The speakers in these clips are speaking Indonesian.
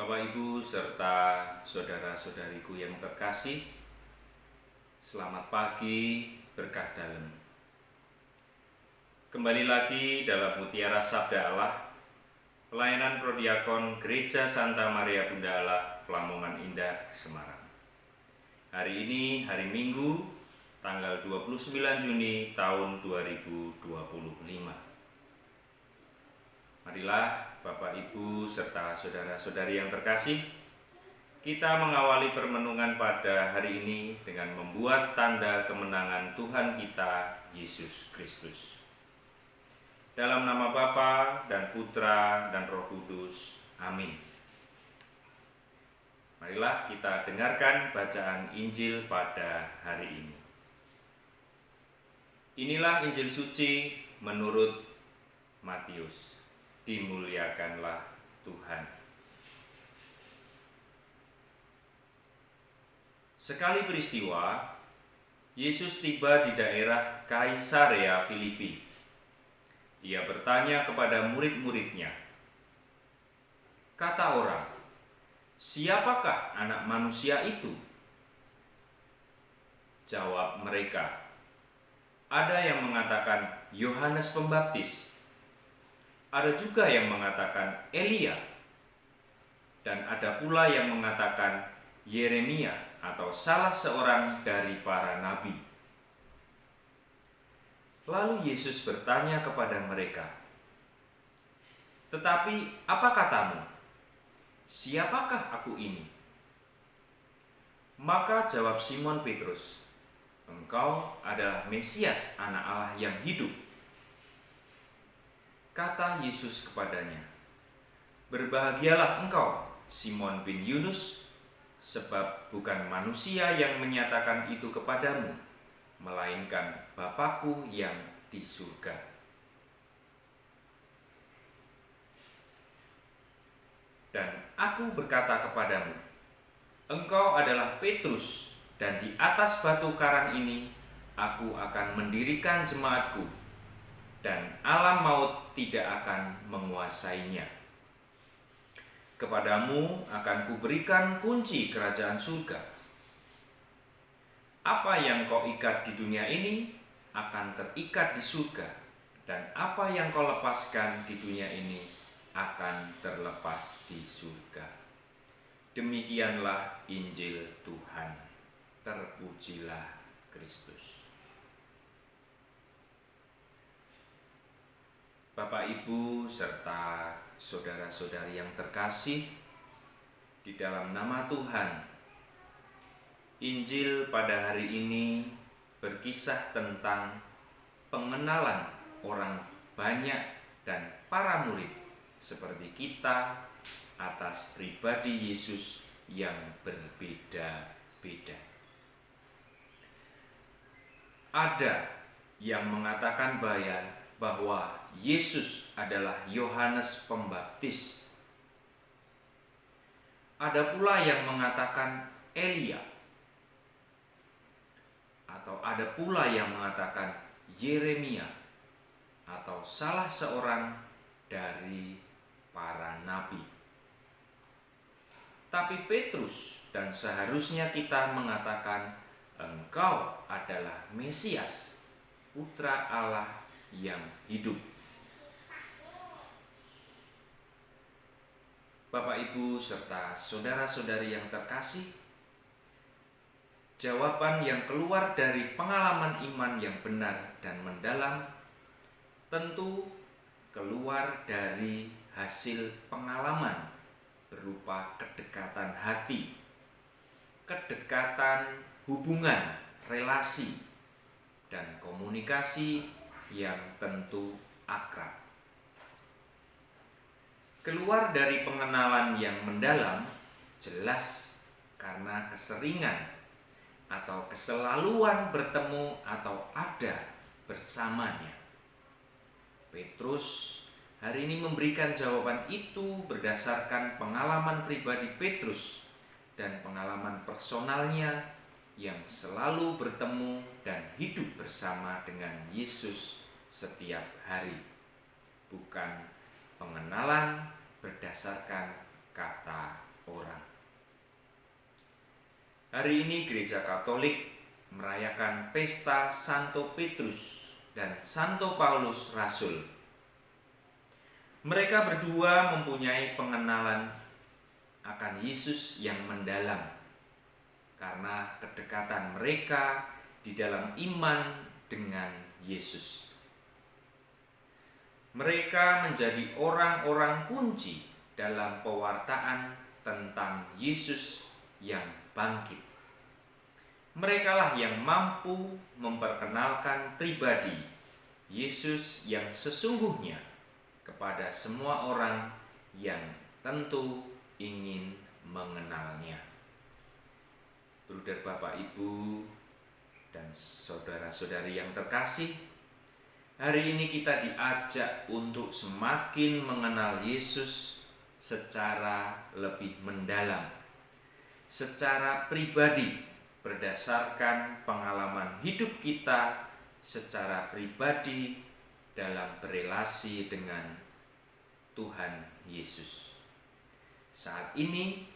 Bapak, Ibu, serta saudara-saudariku yang terkasih, selamat pagi, berkah dalam. Kembali lagi dalam Mutiara Sabda Allah, pelayanan Prodiakon Gereja Santa Maria Bunda Allah, Lamongan Indah, Semarang. Hari ini hari Minggu, tanggal 29 Juni tahun 2025. Marilah Bapak, Ibu, serta saudara-saudari yang terkasih, kita mengawali permenungan pada hari ini dengan membuat tanda kemenangan Tuhan kita, Yesus Kristus. Dalam nama Bapa dan Putra dan Roh Kudus. Amin. Marilah kita dengarkan bacaan Injil pada hari ini. Inilah Injil suci menurut Matius. Dimuliakanlah Tuhan. Sekali peristiwa, Yesus tiba di daerah Kaisarea Filipi. Ia bertanya kepada murid-muridnya, kata orang, "Siapakah anak manusia itu?" Jawab mereka, "Ada yang mengatakan Yohanes Pembaptis, ada juga yang mengatakan Elia, dan ada pula yang mengatakan Yeremia atau salah seorang dari para nabi." Lalu Yesus bertanya kepada mereka, "Tetapi apa katamu? Siapakah aku ini?" Maka jawab Simon Petrus, "Engkau adalah Mesias, Anak Allah yang hidup." Kata Yesus kepadanya, "Berbahagialah engkau, Simon bin Yunus, sebab bukan manusia yang menyatakan itu kepadamu, melainkan Bapa-Ku yang di surga. Dan aku berkata kepadamu, engkau adalah Petrus, dan di atas batu karang ini aku akan mendirikan jemaatku, dan alam maut tidak akan menguasainya. Kepadamu akan kuberikan kunci kerajaan surga. Apa yang kau ikat di dunia ini akan terikat di surga, dan apa yang kau lepaskan di dunia ini akan terlepas di surga." Demikianlah Injil Tuhan. Terpujilah Kristus. Bapak, Ibu, serta saudara-saudari yang terkasih, di dalam nama Tuhan, Injil pada hari ini berkisah tentang pengenalan orang banyak dan para murid seperti kita atas pribadi Yesus yang berbeda-beda. Ada yang mengatakan bahwa Yesus adalah Yohanes Pembaptis. Ada pula yang mengatakan Elia. Atau ada pula yang mengatakan Yeremia atau salah seorang dari para nabi. Tapi Petrus dan seharusnya kita mengatakan, engkau adalah Mesias, Putra Allah yang hidup. Bapak, Ibu, serta saudara-saudari yang terkasih, jawaban yang keluar dari pengalaman iman yang benar dan mendalam tentu keluar dari hasil pengalaman berupa kedekatan hati, kedekatan hubungan, relasi, dan komunikasi yang tentu akrab. Keluar dari pengenalan yang mendalam jelas karena keseringan atau keselaluan bertemu atau ada bersamanya. Petrus hari ini memberikan jawaban itu berdasarkan pengalaman pribadi Petrus dan pengalaman personalnya yang selalu bertemu dan hidup bersama dengan Yesus setiap hari. Bukan pengenalan berdasarkan kata orang. Hari ini Gereja Katolik merayakan pesta Santo Petrus dan Santo Paulus Rasul. Mereka berdua mempunyai pengenalan akan Yesus yang mendalam karena kedekatan mereka di dalam iman dengan Yesus. Mereka menjadi orang-orang kunci dalam pewartaan tentang Yesus yang bangkit. Merekalah yang mampu memperkenalkan pribadi Yesus yang sesungguhnya kepada semua orang yang tentu ingin mengenalnya. Bruder, Bapak, Ibu, dan saudara-saudari yang terkasih, hari ini kita diajak untuk semakin mengenal Yesus secara lebih mendalam, secara pribadi, berdasarkan pengalaman hidup kita secara pribadi dalam berelasi dengan Tuhan Yesus. Saat ini,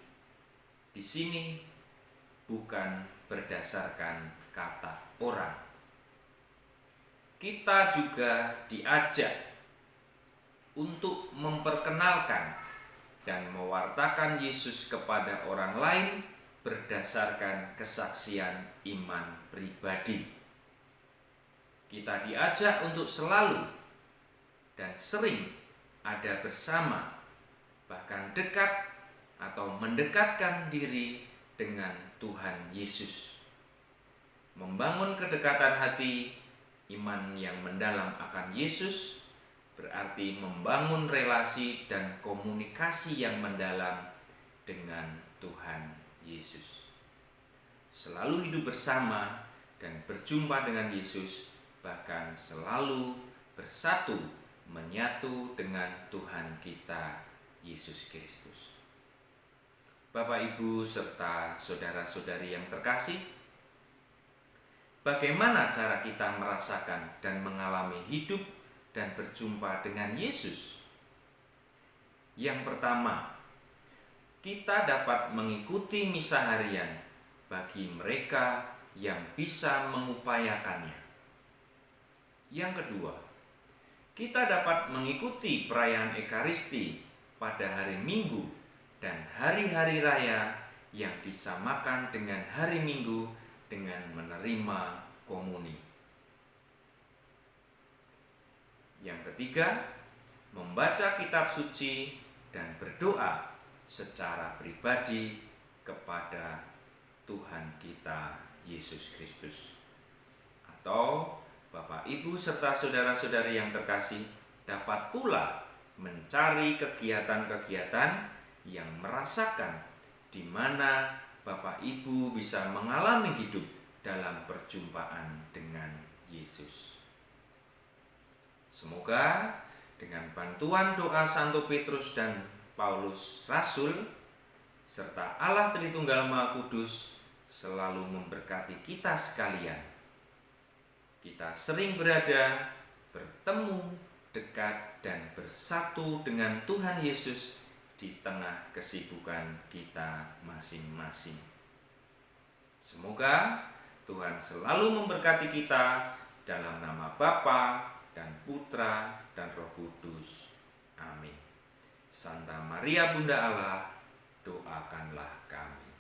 di sini bukan berdasarkan kata orang. Kita juga diajak untuk memperkenalkan dan mewartakan Yesus kepada orang lain berdasarkan kesaksian iman pribadi. Kita diajak untuk selalu dan sering ada bersama, bahkan dekat atau mendekatkan diri dengan Tuhan Yesus. Membangun kedekatan hati, iman yang mendalam akan Yesus berarti membangun relasi dan komunikasi yang mendalam dengan Tuhan Yesus. Selalu hidup bersama dan berjumpa dengan Yesus, bahkan selalu bersatu, menyatu dengan Tuhan kita, Yesus Kristus. Bapak, Ibu, serta saudara-saudari yang terkasih, bagaimana cara kita merasakan dan mengalami hidup dan berjumpa dengan Yesus? Yang pertama, kita dapat mengikuti misa harian bagi mereka yang bisa mengupayakannya. Yang kedua, kita dapat mengikuti perayaan Ekaristi pada hari Minggu dan hari-hari raya yang disamakan dengan hari Minggu dengan menerima komuni. Yang ketiga, membaca kitab suci dan berdoa secara pribadi kepada Tuhan kita Yesus Kristus. Atau Bapak, Ibu, serta saudara-saudari yang terkasih dapat pula mencari kegiatan-kegiatan yang merasakan di mana Bapak Ibu bisa mengalami hidup dalam perjumpaan dengan Yesus. Semoga dengan bantuan doa Santo Petrus dan Paulus Rasul serta Allah Tritunggal Maha Kudus selalu memberkati kita sekalian. Kita sering berada, bertemu, dekat, dan bersatu dengan Tuhan Yesus di tengah kesibukan kita masing-masing. Semoga Tuhan selalu memberkati kita dalam nama Bapa dan Putra dan Roh Kudus. Amin. Santa Maria Bunda Allah, doakanlah kami.